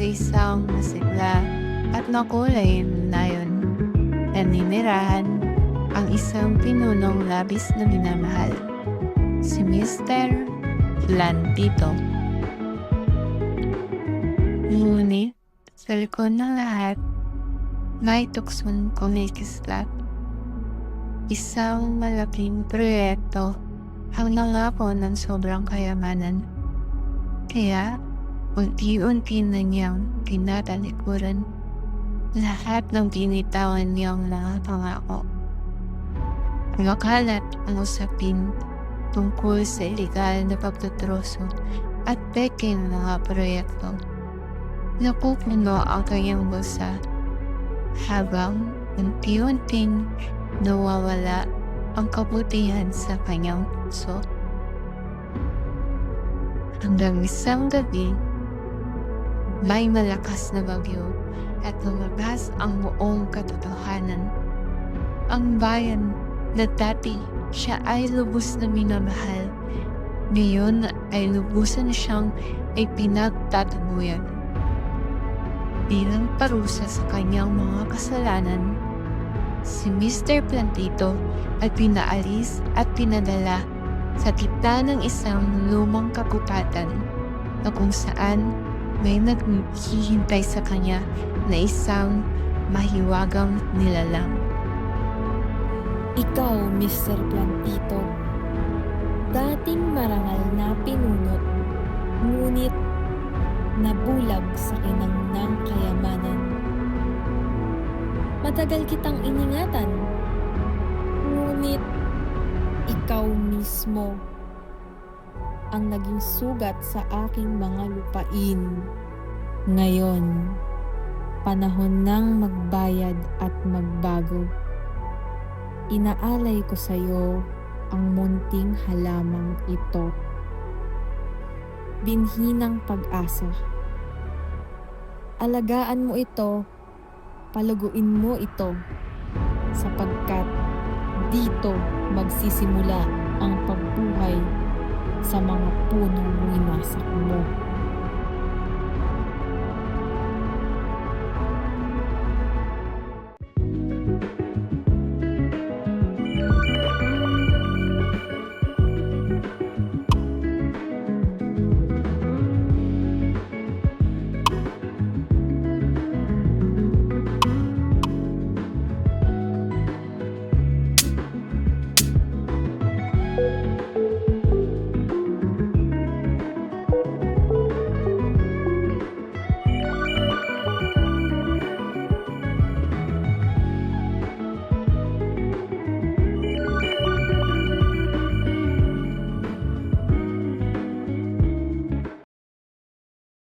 sa isang masigla at makulay na nayon. Naninirahan ang isang pinunong labis na minamahal, si Mr. Plantito. Ngunit sa likod ng lahat, may tuksong kumikislap. Isang malaking proyekto ang nangako ng sobrang kayamanan. Kaya, unti-unti na niyang tinatalikuran lahat ng binitawan niyang mga pangako. Nakalat ang usapin tungkol sa iligal na pagtutroso at peke ng mga proyekto. Napupuno ang kanyang bulsa habang unti-unting nawawala ang kabutihan sa kanyang puso. Hanggang isang gabi, may malakas na bagyo at lumabas ang buong katotohanan. Ang bayan na dati siya ay lubos na minamahal, ngayon ay lubusan siyang ipinagtatabuyan. Bilang parusa sa kanyang mga kasalanan, si Mr. Plantito ay pinaalis at pinadala sa gitna ng isang lumang kagubatan na kung saan may naghihintay sa kanya na isang mahiwagang nilalang. Ikaw, Mr. Plantito, dating marangal na pinunot, ngunit nabulag sa kinang kayamanan. Matagal kitang iningatan, ngunit ikaw mismo ang naging sugat sa aking mga lupain. Ngayon, panahon nang magbayad at magbago. Inaalay ko sa iyo ang munting halamang ito. Binhi ng pag-asa. Alagaan mo ito, paluguin mo ito, sapagkat dito magsisimula ang pagbuhay sa mga punong winasak mo.